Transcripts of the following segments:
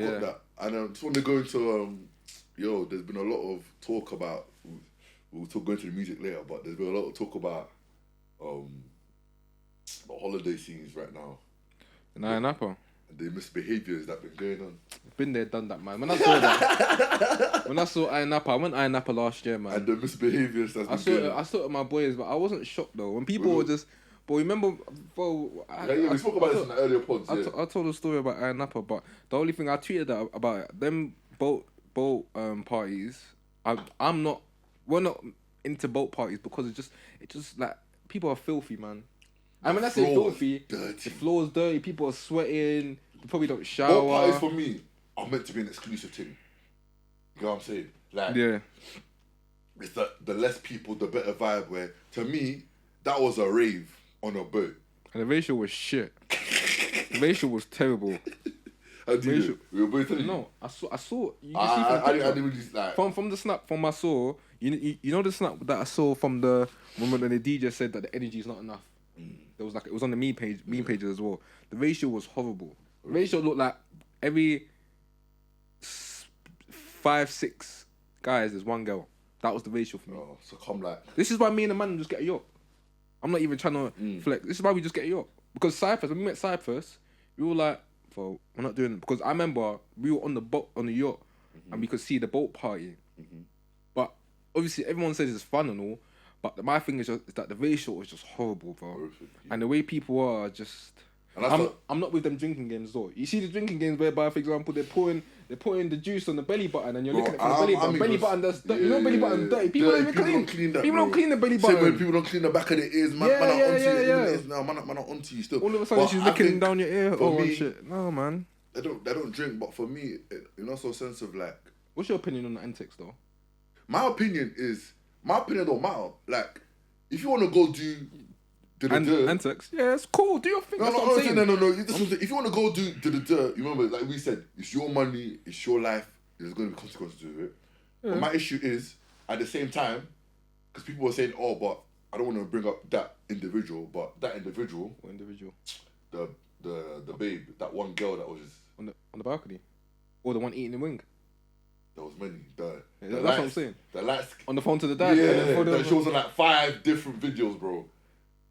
got that. And I just want to go into there's been a lot of talk about. We'll talk going to the music later, but there's been a lot of talk about the holiday scenes right now. In Napa. The misbehaviours that been going on. Been there, done that, man. When I saw that, when I saw Ayia Napa, I went Ayia Napa last year, man. And the misbehaviours that's been going on. I saw it with my boys, but I wasn't shocked though. When people were just, but remember, bro. We spoke about this in the earlier pods. I told a story about Ayia Napa, but the only thing I tweeted about it, them boat parties. We're not into boat parties because it just like people are filthy, man. And when I say filthy, the floor's dirty, people are sweating, they probably don't shower. Boat parties for me are meant to be an exclusive thing. You know what I'm saying? Like, yeah. It's the less people, the better vibe. Where to me, that was a rave on a boat. And the ratio was shit. The ratio was terrible. How do you? We were both telling you. No, I saw. You can see from I didn't really like from the snap from I saw. You know the snap that I saw from the moment when the DJ said that the energy is not enough. There was it was on the meme pages as well. The ratio was horrible. The ratio looked like every 5-6 guys there's one girl. That was the ratio for me. Oh, so come like. This is why me and the man just get a yacht. I'm not even trying to flex. This is why we just get a yacht. Because Cyprus, when we met Cyprus, we were like, we're not doing it. Because I remember we were on the boat, on the yacht, and we could see the boat party. But obviously everyone says it's fun and all, but my thing is that the ratio was just horrible, bro. Perfect, yeah. And the way people are just... I'm not with them drinking games though. You see the drinking games whereby, for example, they're pouring the juice on the belly button and you're looking at the belly button. Belly button that's dirty. You know belly button dirty. People don't even clean that. People don't clean the belly button. Same way people don't clean the back of the ears. Man, man are onto you. No, man are onto you still. All of a sudden she's licking down your ear. Oh shit. No, man. They don't drink, but for me, in also a sense of like... What's your opinion on the antics though? My opinion don't matter. Like, if you want to go do antics, yeah, it's cool. Do your thing. No. If you want to go do you remember, like we said, it's your money, it's your life. There's going to be consequences to it. Yeah. But my issue is, at the same time, because people were saying, "Oh, but I don't want to bring up that individual," but that individual. What individual? The babe, that one girl that was on the balcony, or the one eating the wing. There was many. That's what I'm saying. The lights on the phone to the dad. Yeah, she was on like 5 different videos, bro.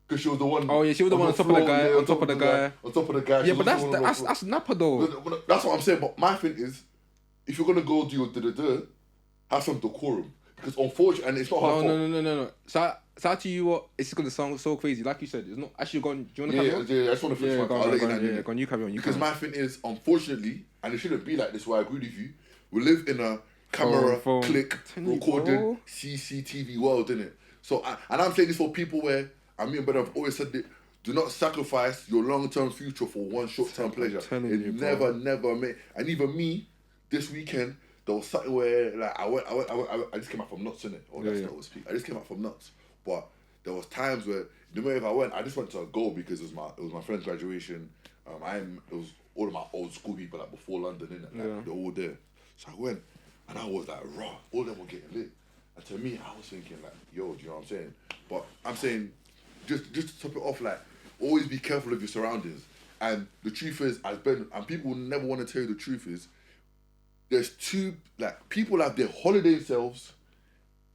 Because she was the one. Oh yeah, she was the one on top of the guy. On top of the guy. On top of the guy. Yeah, but that's Napa though. That's what I'm saying. But my thing is, if you're gonna go do your have some decorum. Because unfortunately, and it's not her fault. No. So I tell you what, it's gonna sound so crazy. Like you said, it's not actually going. Do you want to carry on? Yeah, I just want to finish my. Go on, you carry on. Because my thing is, unfortunately, and it shouldn't be like this. Where I agree with you. We live in a camera click recording CCTV world, innit? So, and I'm saying this for people where, I mean, but I've always said it, do not sacrifice your long-term future for one short-term pleasure. Never make. And even me, this weekend, there was something where, like, I just came out from nuts, innit? I just came out from nuts. But there was times where, no matter if I went, I just went to a go because it was my friend's graduation. It was all of my old school people, like, before London, innit? Like, they're all there. So I went, and I was like, raw. All of them were getting lit. And to me, I was thinking, like, yo, do you know what I'm saying? But I'm saying, just to top it off, like, always be careful of your surroundings. And the truth is, and people never want to tell you the truth is, there's people have their holiday selves.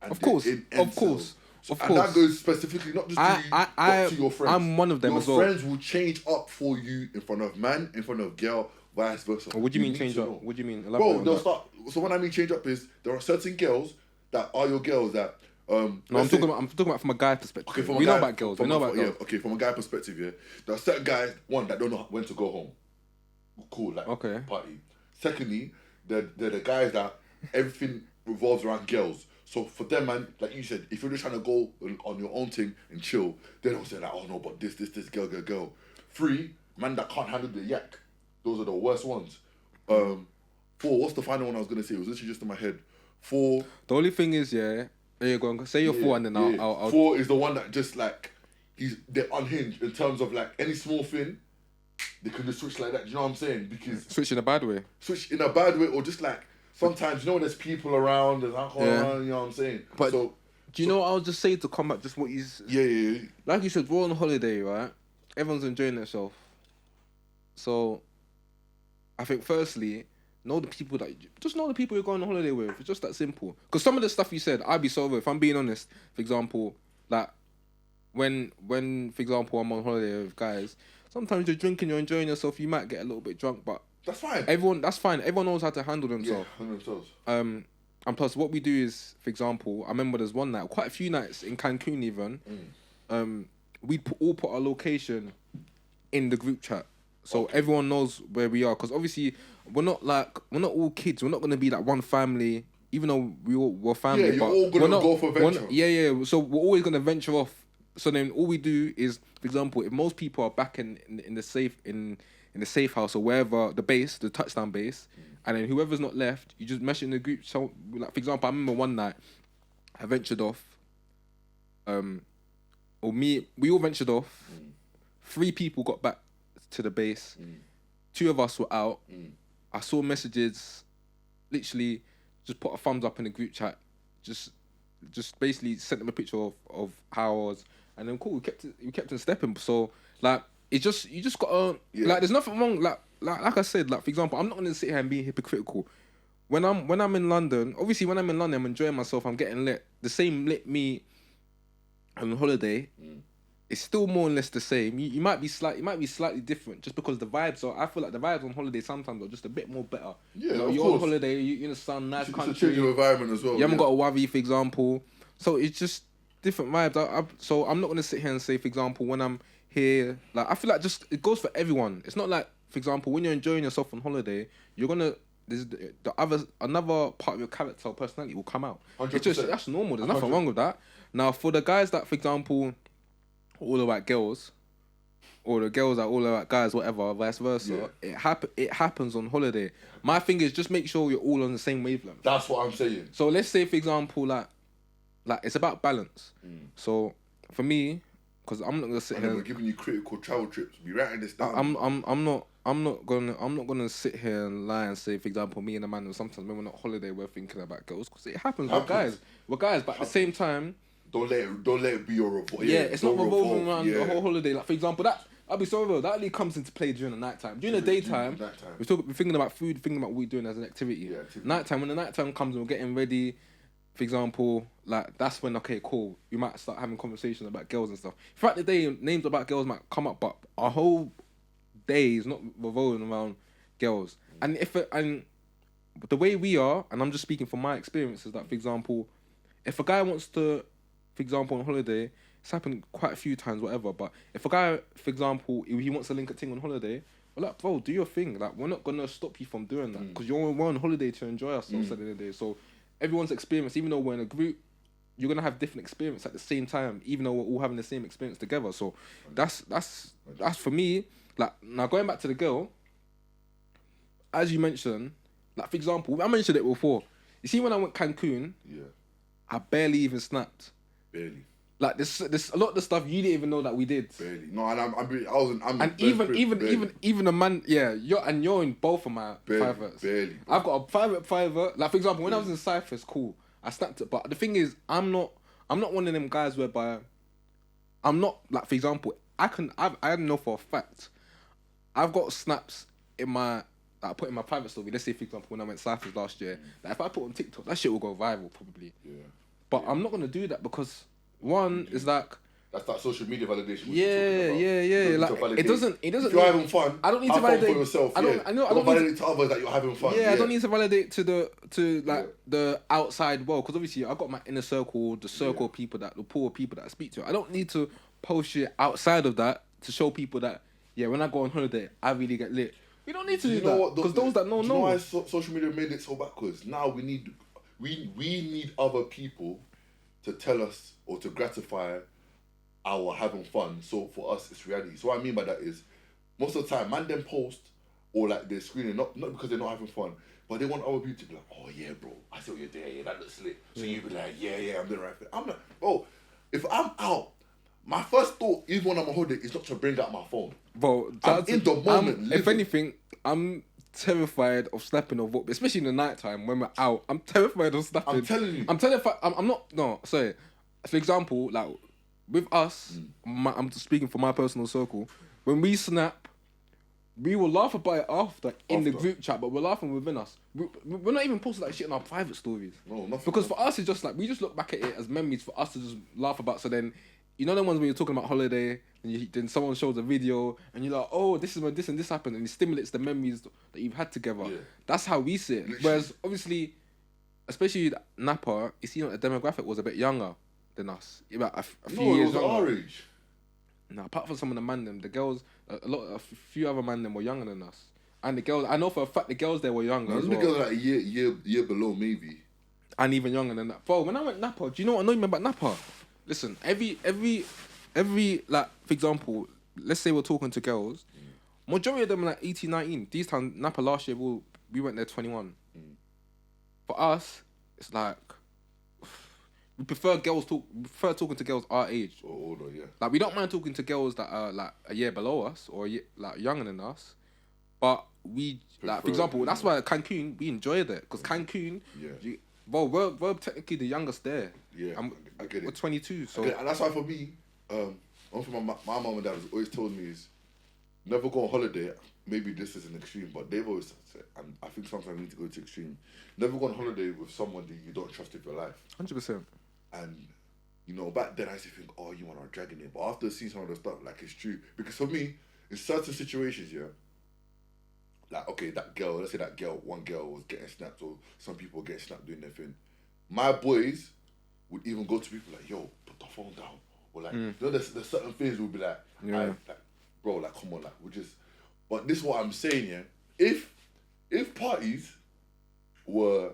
And of course. And that goes specifically not just to you, but to your friends. I'm one of them as well. Your friends will change up for you in front of man, in front of girl, vice versa. What do you mean change up? What do you mean? Bro, they'll start. So when I mean change up is there are certain girls that are your girls that. No, I'm talking about from a guy perspective. Okay, we know about girls. We know about girls. Yeah, okay, from a guy perspective, yeah. There are certain guys, one, that don't know when to go home. Cool, like party. Secondly, they're the guys that everything revolves around girls. So for them, man, like you said, if you're just trying to go on your own thing and chill, they don't say like, oh no, but this, girl. 3, man that can't handle the yak. Those are the worst ones. 4, what's the final one I was going to say? It was literally just in my head. 4. The only thing is, yeah, there you go. Say your 4 and then I'll... 4 is the one that just like, they're unhinged in terms of like any small thing, they can just switch like that. Do you know what I'm saying? Because... Switch in a bad way. Switch in a bad way or just like, sometimes, you know when there's people around, there's alcohol around, you know what I'm saying? But do you know what I'll just say to combat just what you... Yeah. Like you said, we're on holiday, right? Everyone's enjoying themselves. So, I think firstly, know the people you're going on holiday with. It's just that simple. Because some of the stuff you said, I'd be so over. If I'm being honest, for example, like when for example I'm on holiday with guys, sometimes you're drinking, you're enjoying yourself, you might get a little bit drunk, but that's fine. That's fine. Everyone knows how to handle themselves. Yeah, themselves. And plus, what we do is, for example, I remember there's one night, quite a few nights in Cancun even, we all put our location in the group chat, so everyone knows where we are. Because obviously, we're not all kids. We're not gonna be like one family, even though we're family. Yeah, you're all gonna go for venture. Yeah. So we're always gonna venture off. So then all we do is, for example, if most people are back in the safe in the safe house or wherever the touchdown base, and then whoever's not left, you just mesh in the group. So, like for example, I remember one night I ventured off. We all ventured off. 3 people got back to the base. 2 of us were out. I saw messages, literally just put a thumbs up in the group chat, just basically sent them a picture of how I was, and then cool, we kept on stepping. So like you just gotta like there's nothing wrong. Like I said, like for example, I'm not gonna sit here and be hypocritical. When I'm in London, obviously when I'm in London, I'm enjoying myself, I'm getting lit. The same lit me on holiday. It's still more or less the same. You might be slightly different just because the vibes are. I feel like the vibes on holiday sometimes are just a bit more better. Yeah, you know, you're on holiday, you're in the sun, nice country. It's a changing environment as well. You haven't got a worry, for example. So it's just different vibes. So I'm not gonna sit here and say, for example, when I'm here, like I feel like just it goes for everyone. It's not like, for example, when you're enjoying yourself on holiday, you're gonna another part of your character or personality will come out. 100%. It's just that's normal. There's nothing wrong with that. Now for the guys that, for example, all about girls, or the girls are all about guys, whatever, vice versa. Yeah. It happens on holiday. My thing is just make sure you're all on the same wavelength. That's what I'm saying. So let's say, for example, like it's about balance. So for me, because I'm not gonna sit here. We're giving you critical travel trips. Be writing this down. I'm not gonna sit here and lie and say, for example, me and a man, sometimes when we're not on holiday, we're thinking about girls, because it happens. We're guys, but at the same time. Don't let it be your revolt. Yeah, it's not revolving around the whole holiday. Like for example, I'll be so real. That only comes into play during the nighttime. During the daytime, we're thinking about food, thinking about what we're doing as an activity. Yeah, nighttime, when the nighttime comes and we're getting ready, for example, like that's when cool. We might start having conversations about girls and stuff. Throughout the day, names about girls might come up, but our whole day is not revolving around girls. And and the way we are, and I'm just speaking from my experience, is that, for example, if a guy wants to, for example, on holiday, it's happened quite a few times, whatever. But if a guy, for example, if he wants to link a thing on holiday, well, like, bro, do your thing. Like, we're not gonna stop you from doing that, because we're on holiday to enjoy ourselves at the end of the day. So everyone's experience, even though we're in a group, you're gonna have different experience at the same time, even though we're all having the same experience together. So that's for me. Like, now going back to the girl, as you mentioned, like for example, I mentioned it before. You see, when I went Cancun, I barely even snapped. Barely. Like this a lot of the stuff you didn't even know that we did. Barely. No, and I'm and even a man, you're in both of my privates. Barely. I've got a private. Like for example, when I was in Cyprus, cool, I snapped it. But the thing is, I'm not one of them guys whereby I'm not, like, for example, I know for a fact I've got snaps in my that I put in my private story. Let's say, for example, when I went Cyprus last year, that if I put on TikTok, that shit will go viral probably. Yeah. But I'm not gonna do that because one is like, that's that social media validation. Yeah. Like it doesn't. If you're having fun, I don't need to validate for yourself. I don't validate to others that you're having fun. Yeah, I don't need to validate to the outside world, because obviously I got my inner circle, the circle of people the poor people that I speak to. I don't need to post shit outside of that to show people that when I go on holiday, I really get lit. We don't need to do that, because those that know. Do you know why social media made it so backwards? Now we need other people to tell us or to gratify our having fun. So for us, it's reality. So what I mean by that is, most of the time, man them post or like they're screening, not because they're not having fun, but they want other people to be like, oh yeah, bro, I see what you're doing. Yeah, that looks lit. So you be like, yeah, I'm doing the right thing. I'm like, bro, if I'm out, my first thought, even when I'm on holiday, is not to bring out my phone. Bro, I'm in the moment. If anything, I'm terrified of snapping of what, especially in the nighttime when we're out. I'm terrified of snapping. I'm telling you. I'm terrified. I'm not. No, sorry. For example, like with us, I'm just speaking for my personal circle. When we snap, we will laugh about it after in the group chat, but we're laughing within us. We're not even posting that shit in our private stories. No, nothing. Because for us, it's just like, we just look back at it as memories for us to just laugh about. So then, you know the ones when you're talking about holiday, and then someone shows a video, and you're like, oh, this is when this and this happened, and it stimulates the memories that you've had together. Yeah. That's how we see it. Literally. Whereas, obviously, especially Napa, you see, the demographic was a bit younger than us. About a few years younger. Our age. No, apart from some of the man them, the girls, a few other man them were younger than us. And the girls, I know for a fact the girls there were younger as well. The girls like a year below maybe. And even younger than that. Bro, when I went Napa, do you know what annoyed me about Napa? Listen, every like, for example, let's say we're talking to girls, majority of them are like 18, 19. These times, Napa last year, we went there 21. For us, it's like, we prefer talking to girls our age. Or older, yeah. Like, we don't mind talking to girls that are like a year below us or like younger than us. But we, like, for example, that's why Cancun, we enjoyed it. Because Cancun, we're technically the youngest there. Yeah, I get it. We're 22, so... And that's why for me, one thing my mum and dad has always told me is, never go on holiday. Maybe this is an extreme, but they've always said, and I think sometimes we need to go to extreme. Never go on holiday with someone that you don't trust with your life. 100%. And, you know, back then I used to think, oh, you want to dragging it. But after seeing some of the stuff, like, it's true. Because for me, in certain situations, yeah, like, okay, let's say one girl was getting snapped, or some people were getting snapped doing their thing. My boys would even go to people like, yo, put the phone down. Or like, you know, there's certain things we'll be like, like, bro, like, come on, like, we're just... But this is what I'm saying, yeah. If parties were,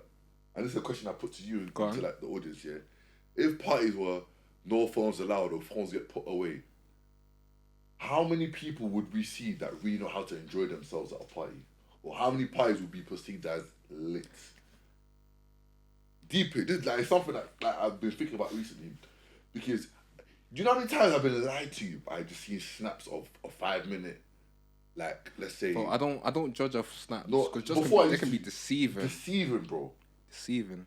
and this is a question I put to you and to like the audience, yeah. If parties were no phones allowed or phones get put away, how many people would we see that really know how to enjoy themselves at a party? Or how many parties would be perceived as lit? Deep it. This is like something that like, I've been thinking about recently. Because do you know how many times I've been lied to by just seeing snaps of a 5-minute, like, let's say... Bro, I don't judge off snaps. No, because they can be deceiving. Deceiving, bro. Deceiving.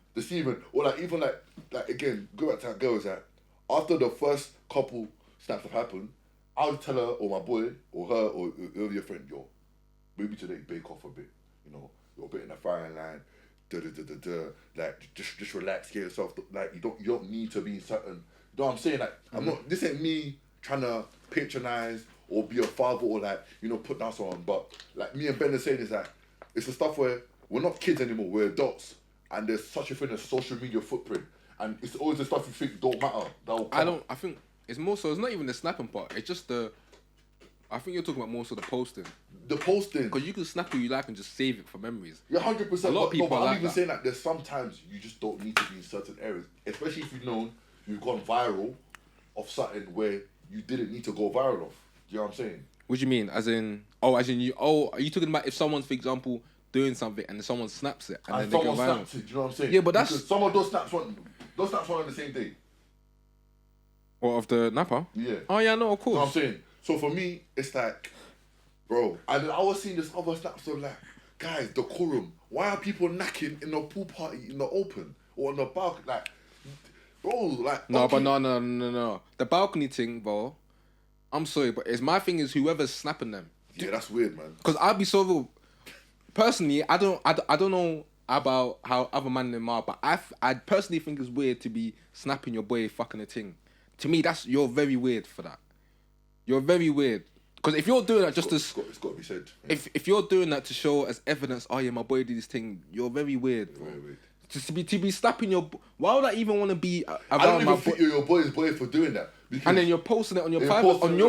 Or like, even like again, go back to that girl, is that after the first couple snaps have happened, I would tell her or my boy or her or whoever your friend, yo, maybe today bake off a bit. You know, you're a bit in the firing line. Like just relax, get yourself. Like you don't need to be in certain. You know what I'm saying? Like I'm not. This ain't me trying to patronize or be a father or like, you know, put down someone. But like me and Ben are saying is that it's the stuff where we're not kids anymore. We're adults, and there's such a thing as social media footprint, and it's always the stuff you think don't matter. I think it's more so. It's not even the snapping part. It's just the. I think you're talking about more so the posting. The posting. Because you can snap who you like and just save it for memories. Yeah, 100%. A lot of people I'm even saying that there's sometimes you just don't need to be in certain areas, especially if you've gone viral of something where you didn't need to go viral of. Do you know what I'm saying? What do you mean? Are you talking about if someone's, for example, doing something and someone snaps it and then they go viral? Snaps it, do you know what I'm saying? Yeah, but that's... Because some of those snaps weren't on the same day. Or of the Napa? Yeah. Oh, yeah, no, of course. You know what I'm saying? So for me, it's like, bro, and I was seeing this other snaps of like, guys, decorum. Why are people knacking in a pool party in the open or on the balcony? Like, bro, like... No, okay. but no. The balcony thing, bro, I'm sorry, but my thing is whoever's snapping them. Yeah, that's weird, man. Because I'd be so real. Personally, I don't know about how other man them are, but I personally think it's weird to be snapping your boy fucking a thing. To me, you're very weird for that. You're very weird. Because if you're doing that just it's got to be said. Yeah. If you're doing that to show as evidence, oh yeah, my boy did this thing, you're very weird, bro. Very weird. To be slapping your... Why would I even want to be around my boy? I don't even think you're your boy's boy for doing that. And then you're posting it on your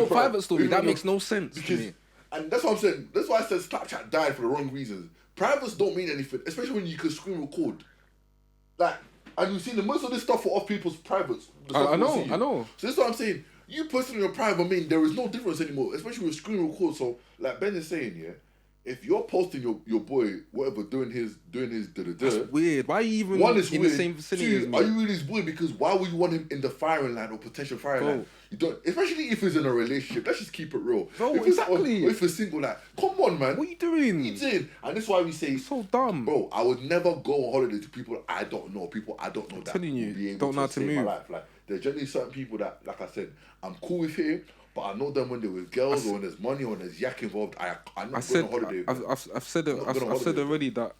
private story. That makes no sense to me. And that's what I'm saying. That's why I said Snapchat died for the wrong reasons. Privates don't mean anything, especially when you can screen record. Like, and you've seen most of this stuff for off people's privates. I know. So this is what I'm saying. You posting on your private, I mean, there is no difference anymore, especially with screen record. So, like Ben is saying, yeah, if you're posting your boy, whatever, doing his That's weird. Why are you even in the same vicinity as me? Are you really his boy? Because why would you want him in the firing line or potential firing line? You don't, especially if he's in a relationship. Let's just keep it real. Bro, if exactly. Or if he's single, like, come on, man. What are you doing? What are you doing? And this is why we say, it's so dumb, bro. I would never go on holiday to people I don't know. People I don't know that telling you, will be able don't know how to to save move. my life. Like, there's generally certain people that, like I said, I'm cool with here, But I know them when they're with girls or when there's money or when there's yak involved. I'm not going on holiday. I've said already that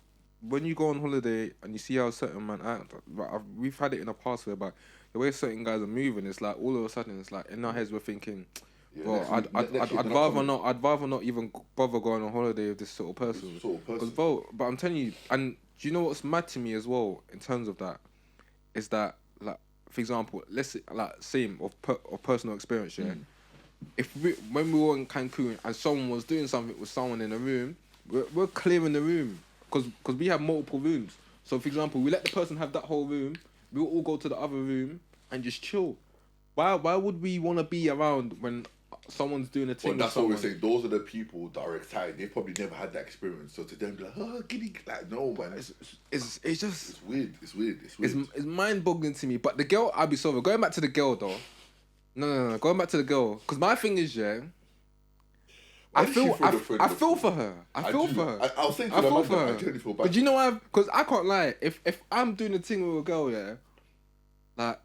when you go on holiday and you see how certain man act, we've had it in the past where the way certain guys are moving, it's like all of a sudden it's like in our heads we're thinking, well, I'd rather not even bother going on holiday with this sort of person. But I'm telling you, and do you know what's mad to me as well in terms of that is that, like, for example, let's say, like, same of personal experience, yeah. When we were in Cancun and someone was doing something with someone in a room, we're clearing the room because we have multiple rooms. So, for example, we let the person have that whole room. We'll all go to the other room and just chill. Why would we want to be around when someone's doing a thing? Well, that's what we're saying. Those are the people that are excited. They probably never had that experience. So to them, be like, oh, giddy, like, no, man. It's just... It's weird. It's mind-boggling to me. But the girl, I'll be sorry. Going back to the girl, though. No. Going back to the girl. Because my thing is, yeah... I feel for her. I feel for her. I'll say I feel for her. I genuinely feel bad. But you know why? Because I can't lie. If I'm doing a thing with a girl, yeah, like,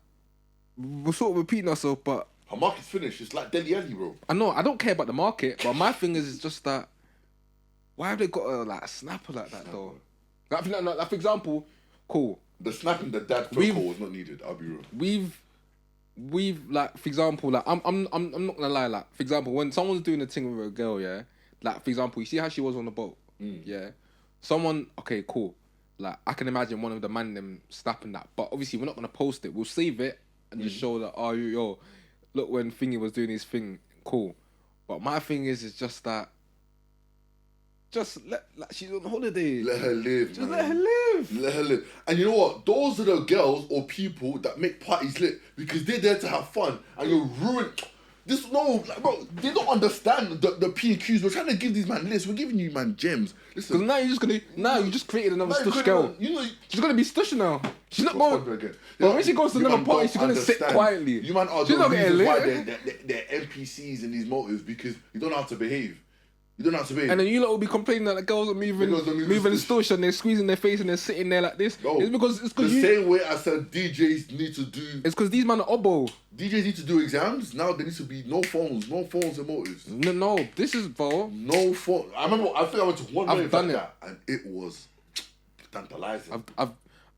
we're sort of repeating ourselves, but her market's finished. It's like Deli Ali, bro. I know. I don't care about the market, but my thing is just that. Why have they got a like snapper like that though? Like for example, cool. The snapping the dad phone call was not needed. I'll be real. We've like, for example, like I'm not gonna lie, like, for example, when someone's doing a thing with a girl, yeah, like, for example, you see how she was on the boat, yeah, someone, okay, cool, like, I can imagine one of the man them snapping that, but obviously we're not gonna post it. We'll save it and just show that, oh, yo, look, when Thingy was doing his thing, cool. But my thing is just that, just let, like, she's on holiday. Let her live. Just let her live. Let her live. And you know what? Those are the girls or people that make parties lit because they're there to have fun, and you're ruining. This like, bro, they don't understand the P and Qs. We're trying to give these man lists. We're giving you man gems. Listen. Because now you just created another stush girl. You know, she's gonna be stush now. She's not going. But when she goes to another party, she's gonna sit quietly. You man are the reasons why they're NPCs in these motives because you don't know how to behave. You don't know how to behave. And then you lot will be complaining that the girls are moving stush and they're squeezing their face and they're sitting there like this. No, it's because the same way I said DJs need to do. It's because these men are obo. DJs need to do exams. Now there needs to be no phones and motives. No, this is bro. No phone. I think I went to one rave like that, and it was tantalizing.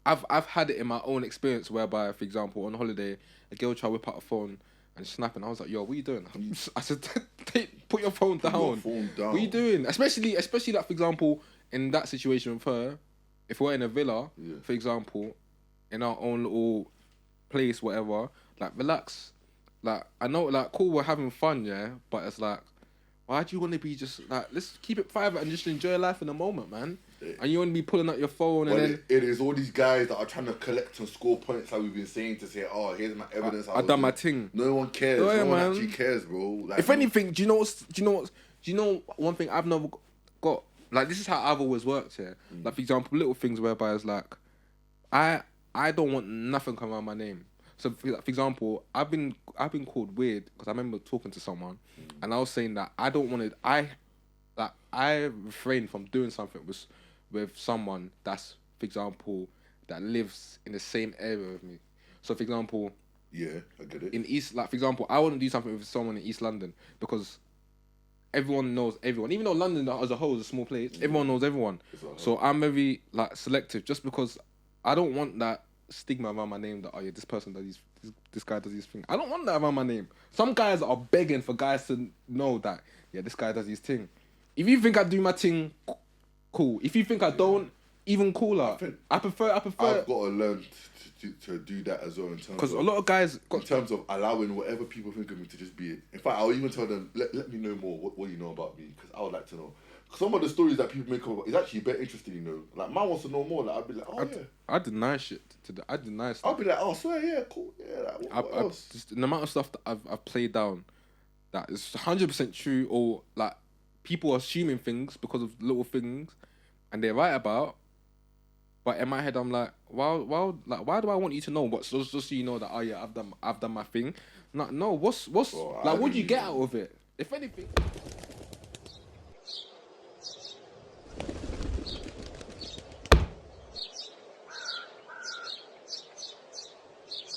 I've had it in my own experience whereby, for example, on holiday, a girl tried to whip out a phone and snapping. I was like, yo, what are you doing? I said, put your phone down. What are you doing? Especially like, for example, in that situation with her, if we're in a villa, for example, in our own little place, whatever, like, relax. Like, I know, like, cool, we're having fun, yeah, but it's like, why do you want to be just, like, let's keep it private and just enjoy life in the moment, man. And you want to be pulling out your phone and then... It is all these guys that are trying to collect and score points, like we've been saying, to say, oh, here's my evidence. I done my thing. No one cares. No one actually cares, bro. Like, if anything, do you know one thing I've never got? Like, this is how I've always worked here. Like, for example, little things whereby it's like, I don't want nothing coming out my name. So, for example, I've been called weird because I remember talking to someone and I was saying that I don't want to... I refrain from doing something with someone that's, for example, that lives in the same area with me. So, for example, yeah, I get it. In East, like, for example, I want to do something with someone in East London because everyone knows everyone. Even though London as a whole is a small place, everyone knows everyone. So I'm very like selective, just because I don't want that stigma around my name that, oh yeah, this person does this guy does his thing. I don't want that around my name. Some guys are begging for guys to know that, yeah, this guy does his thing. If you think I do my thing, cool. If you think I don't, even cooler. I prefer. I've got to learn to do that as well, in terms because a lot of guys in terms of allowing whatever people think of me to just be it. In fact, I'll even tell them, let me know more what you know about me, because I would like to know. Some of the stories that people make up is actually a bit interesting, you know. Like, man wants to know more. Like, I'd be like, oh yeah. I deny shit. I deny stuff. I'll be like, oh, swear, yeah, cool, yeah. Like, what else? Just the amount of stuff that I've played down that is 100% true, or like people are assuming things because of little things, and they're right about. But in my head, I'm like, why do I want you to know? What, just so you know that, oh yeah, I've done my thing. No, what's Bro, like, what do you get out of it? If anything.